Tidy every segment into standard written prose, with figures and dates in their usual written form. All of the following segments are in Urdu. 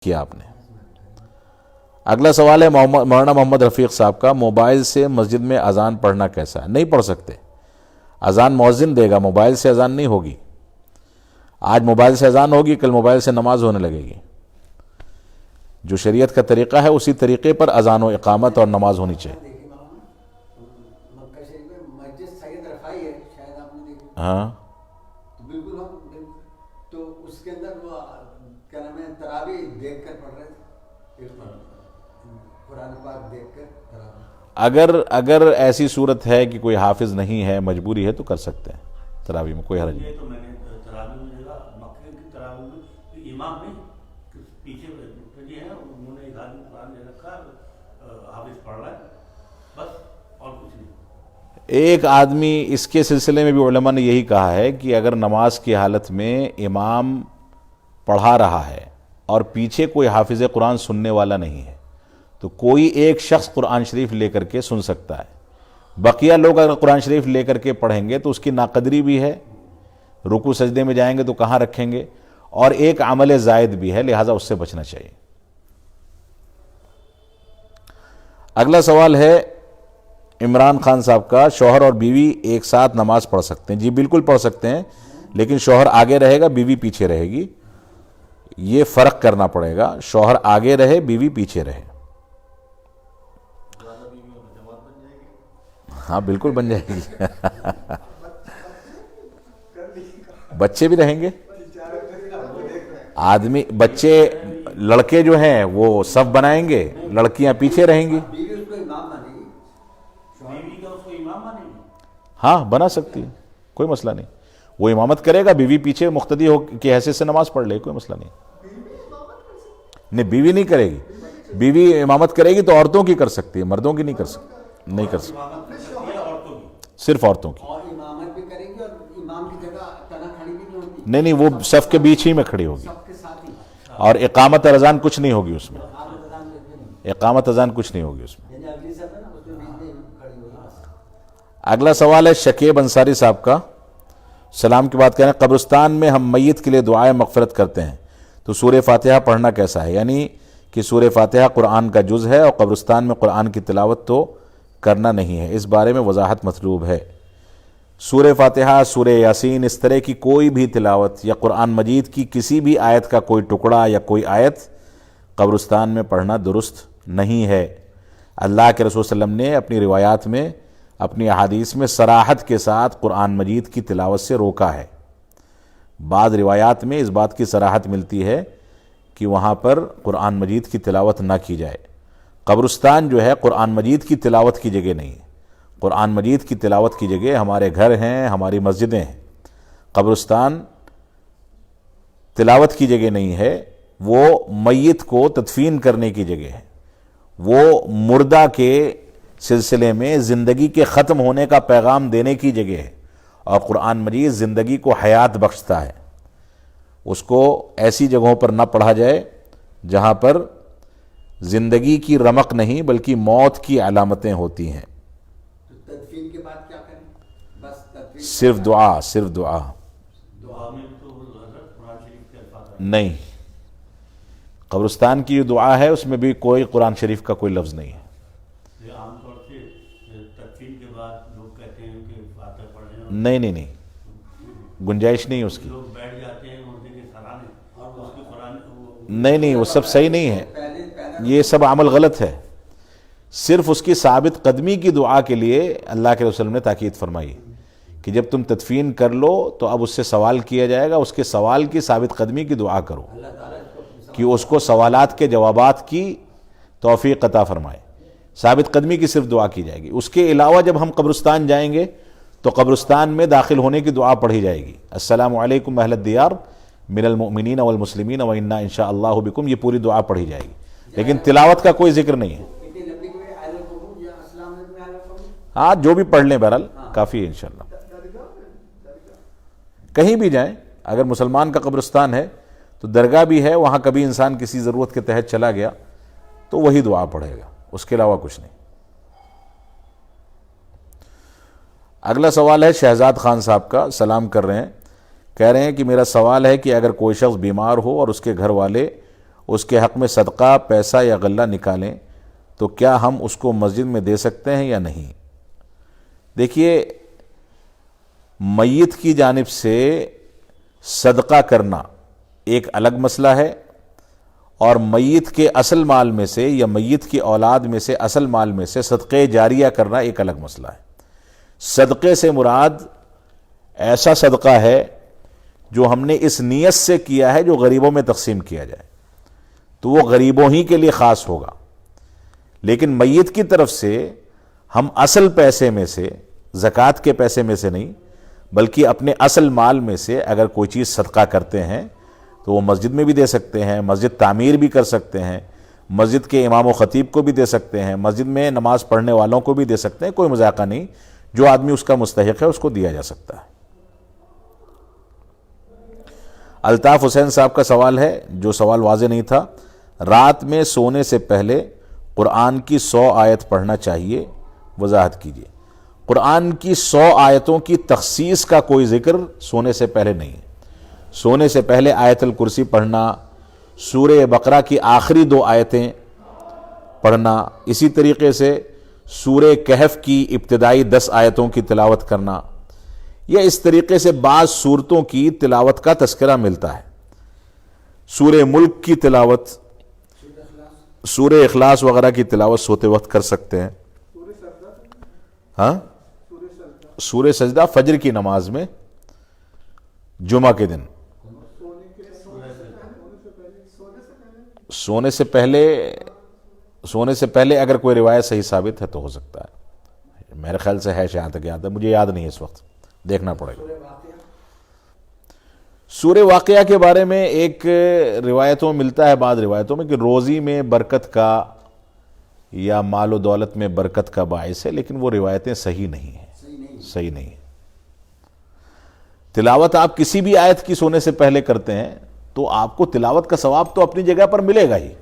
کیا آپ نے۔ اگلا سوال ہے مولانا محمد رفیق صاحب کا، موبائل سے مسجد میں اذان پڑھنا کیسا ہے؟ نہیں پڑھ سکتے، اذان مؤذن دے گا، موبائل سے اذان نہیں ہوگی۔ آج موبائل سے اذان ہوگی، کل موبائل سے نماز ہونے لگے گی۔ جو شریعت کا طریقہ ہے اسی طریقے پر اذان و اقامت اور نماز ہونی چاہیے۔ ہاں بالکل تو اس کے اندر وہ کیا نام ہے تراویح دیکھ کر پڑھ رہے تھے، قرآن پاک دیکھ کر تراویح۔ اگر ایسی صورت ہے کہ کوئی حافظ نہیں ہے، مجبوری ہے، تو کر سکتے ہیں تراویح میں، کوئی حرج نہیں۔ تو میں نے تراویح میں دیکھا مکے کی تراویح میں امام نہیں، پیچھے جو ہے انہوں نے ایک آدمی قرآن لے رکھا، حافظ پڑھ رہا ہے بس، اور کچھ نہیں۔ ایک آدمی، اس کے سلسلے میں بھی علماء نے یہی کہا ہے کہ اگر نماز کی حالت میں امام پڑھا رہا ہے اور پیچھے کوئی حافظ قرآن سننے والا نہیں ہے تو کوئی ایک شخص قرآن شریف لے کر کے سن سکتا ہے۔ بقیہ لوگ اگر قرآن شریف لے کر کے پڑھیں گے تو اس کی ناقدری بھی ہے، رکوع سجدے میں جائیں گے تو کہاں رکھیں گے، اور ایک عمل زائد بھی ہے، لہٰذا اس سے بچنا چاہیے۔ اگلا سوال ہے عمران خان صاحب کا، شوہر اور بیوی ایک ساتھ نماز پڑھ سکتے ہیں؟ جی بالکل پڑھ سکتے ہیں، لیکن شوہر آگے رہے گا، بیوی پیچھے رہے گی، یہ فرق کرنا پڑے گا، شوہر آگے رہے، بیوی پیچھے رہے۔ ہاں بالکل بن جائے گی، بچے بھی رہیں گے، آدمی بچے لڑکے جو ہیں وہ صف بنائیں گے، لڑکیاں پیچھے رہیں گی۔ ہاں بنا سکتی ہے، کوئی مسئلہ نہیں، وہ امامت کرے گا، بیوی پیچھے مقتدی ہو کی حیثیت سے نماز پڑھ لے، کوئی مسئلہ نہیں۔ نہیں بیوی نہیں کرے گی، بیوی امامت کرے گی تو عورتوں کی کر سکتی ہے، مردوں کی نہیں کر سکتی، نہیں کر سکتی، صرف عورتوں کی۔ نہیں وہ صف کے بیچ ہی میں کھڑی ہوگی، اور اقامت اور اذان کچھ نہیں ہوگی اس میں، اقامت اذان کچھ نہیں ہوگی اس میں۔ اگلا سوال ہے شکیب انصاری صاحب کا، سلام کی بات کریں، قبرستان میں ہم میت کے لیے دعائے مغفرت کرتے ہیں تو سورہ فاتحہ پڑھنا کیسا ہے؟ یعنی کہ سورہ فاتحہ قرآن کا جز ہے اور قبرستان میں قرآن کی تلاوت تو کرنا نہیں ہے، اس بارے میں وضاحت مطلوب ہے۔ سورہ فاتحہ، سورہ یاسین، اس طرح کی کوئی بھی تلاوت یا قرآن مجید کی کسی بھی آیت کا کوئی ٹکڑا یا کوئی آیت قبرستان میں پڑھنا درست نہیں ہے۔ اللہ کے رسول صلی اللہ علیہ وسلم نے اپنی روایات میں، اپنی احادیث میں صراحت کے ساتھ قرآن مجید کی تلاوت سے روکا ہے۔ بعض روایات میں اس بات کی صراحت ملتی ہے کہ وہاں پر قرآن مجید کی تلاوت نہ کی جائے۔ قبرستان جو ہے قرآن مجید کی تلاوت کی جگہ نہیں ہے، قرآن مجید کی تلاوت کی جگہ ہمارے گھر ہیں، ہماری مسجدیں ہیں۔ قبرستان تلاوت کی جگہ نہیں ہے، وہ میت کو تدفین کرنے کی جگہ ہے، وہ مردہ کے سلسلے میں زندگی کے ختم ہونے کا پیغام دینے کی جگہ ہے، اور قرآن مجید زندگی کو حیات بخشتا ہے۔ اس کو ایسی جگہوں پر نہ پڑھا جائے جہاں پر زندگی کی رمق نہیں بلکہ موت کی علامتیں ہوتی ہیں۔ تدفین کے بعد کیا کریں؟ بس تدفین صرف دعا، صرف دعا، دعا میں تو حضرت قرآن شریف کے الفاظ نہیں۔ قبرستان کی جو دعا ہے اس میں بھی کوئی قرآن شریف کا کوئی لفظ نہیں ہے۔ عام طور سے تدفین کے بعد لوگ کہتے ہیں کہ فاتحہ پڑھیں، نہیں، گنجائش نہیں اس کی، لوگ بیٹھ جاتے ہیں مردے کے سرانے اور اس کے قرآن نہیں وہ سب صحیح نہیں ہے، یہ سب عمل غلط ہے۔ صرف اس کی ثابت قدمی کی دعا کے لیے اللہ کے رسول نے تاکید فرمائی کہ جب تم تدفین کر لو تو اب اس سے سوال کیا جائے گا، اس کے سوال کی ثابت قدمی کی دعا کرو کہ اس کو سوالات کے جوابات کی توفیق عطا فرمائے۔ ثابت قدمی کی صرف دعا کی جائے گی۔ اس کے علاوہ جب ہم قبرستان جائیں گے تو قبرستان میں داخل ہونے کی دعا پڑھی جائے گی، السلام علیکم اہل الدیار من المؤمنین والمسلمین وإنا انشاء اللہ بکم، یہ پوری دعا پڑھی جائے گی، لیکن تلاوت کا کوئی ذکر نہیں ہے۔ ہاں جو بھی پڑھ لیں بہرحال کافی ہے انشاءاللہ۔ کہیں بھی جائیں، اگر مسلمان کا قبرستان ہے تو درگاہ بھی ہے، وہاں کبھی انسان کسی ضرورت کے تحت چلا گیا تو وہی دعا پڑھے گا، اس کے علاوہ کچھ نہیں۔ اگلا سوال ہے شہزاد خان صاحب کا، سلام کر رہے ہیں، کہہ رہے ہیں کہ میرا سوال ہے کہ اگر کوئی شخص بیمار ہو اور اس کے گھر والے اس کے حق میں صدقہ پیسہ یا غلہ نکالیں تو کیا ہم اس کو مسجد میں دے سکتے ہیں یا نہیں؟ دیکھیے، میت کی جانب سے صدقہ کرنا ایک الگ مسئلہ ہے، اور میت کے اصل مال میں سے یا میت کی اولاد میں سے اصل مال میں سے صدقے جاریہ کرنا ایک الگ مسئلہ ہے۔ صدقے سے مراد ایسا صدقہ ہے جو ہم نے اس نیت سے کیا ہے جو غریبوں میں تقسیم کیا جائے، تو وہ غریبوں ہی کے لیے خاص ہوگا۔ لیکن میت کی طرف سے ہم اصل پیسے میں سے، زکوٰۃ کے پیسے میں سے نہیں بلکہ اپنے اصل مال میں سے اگر کوئی چیز صدقہ کرتے ہیں تو وہ مسجد میں بھی دے سکتے ہیں، مسجد تعمیر بھی کر سکتے ہیں، مسجد کے امام و خطیب کو بھی دے سکتے ہیں، مسجد میں نماز پڑھنے والوں کو بھی دے سکتے ہیں، کوئی مذاقہ نہیں، جو آدمی اس کا مستحق ہے اس کو دیا جا سکتا ہے۔ الطاف حسین صاحب کا سوال ہے، جو سوال واضح نہیں تھا، رات میں سونے سے پہلے قرآن کی 100 آیت پڑھنا چاہیے، وضاحت کیجیے۔ قرآن کی 100 آیتوں کی تخصیص کا کوئی ذکر سونے سے پہلے نہیں ہے۔ سونے سے پہلے آیت الکرسی پڑھنا، سورہ بقرہ کی آخری 2 آیتیں پڑھنا، اسی طریقے سے سورہ کہف کی ابتدائی 10 آیتوں کی تلاوت کرنا، یا اس طریقے سے بعض سورتوں کی تلاوت کا تذکرہ ملتا ہے۔ سورہ ملک کی تلاوت، سورہ اخلاص وغیرہ کی تلاوت سوتے وقت کر سکتے ہیں۔ ہاں، سورہ سجدہ فجر کی نماز میں جمعہ کے دن سونے سے پہلے اگر کوئی روایت صحیح ثابت ہے تو ہو سکتا ہے، میرے خیال سے ہے، جہاں تک یاد ہے، مجھے یاد نہیں ہے اس وقت، دیکھنا پڑے گا۔ سورہ واقعہ کے بارے میں ایک روایتوں ملتا ہے، بعض روایتوں میں، کہ روزی میں برکت کا یا مال و دولت میں برکت کا باعث ہے، لیکن وہ روایتیں صحیح نہیں ہیں، صحیح نہیں ہے۔ تلاوت آپ کسی بھی آیت کی سونے سے پہلے کرتے ہیں تو آپ کو تلاوت کا ثواب تو اپنی جگہ پر ملے گا ہی،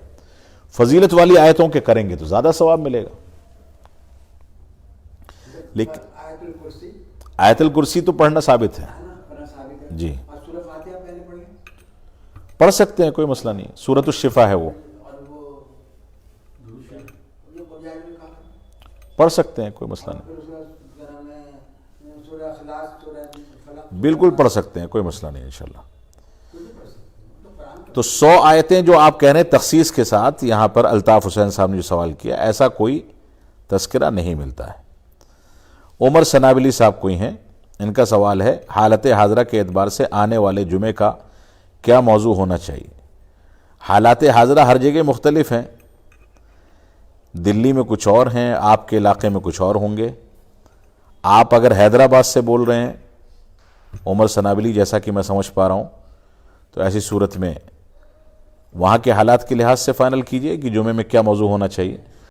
فضیلت والی آیتوں کے کریں گے تو زیادہ ثواب ملے گا۔ لیکن آیت الکرسی تو پڑھنا ثابت ہے جی، پڑھ سکتے ہیں، کوئی مسئلہ نہیں، سورۃ الشفا ہے، وہ پڑھ سکتے ہیں، کوئی مسئلہ نہیں، بالکل پڑھ سکتے ہیں، کوئی مسئلہ نہیں انشاءاللہ۔ تو 100 آیتیں جو آپ کہہ رہے ہیں تخصیص کے ساتھ، یہاں پر الطاف حسین صاحب نے جو سوال کیا، ایسا کوئی تذکرہ نہیں ملتا ہے۔ عمر سنابلی صاحب کوئی ہیں، ان کا سوال ہے، حالت حاضرہ کے اعتبار سے آنے والے جمعے کا کیا موضوع ہونا چاہیے؟ حالات حاضرہ ہر جگہ مختلف ہیں، دلی میں کچھ اور ہیں، آپ کے علاقے میں کچھ اور ہوں گے۔ آپ اگر حیدرآباد سے بول رہے ہیں عمر سنابلی، جیسا کہ میں سمجھ پا رہا ہوں، تو ایسی صورت میں وہاں کے حالات کے لحاظ سے فائنل کیجئے کہ جمعے میں کیا موضوع ہونا چاہیے۔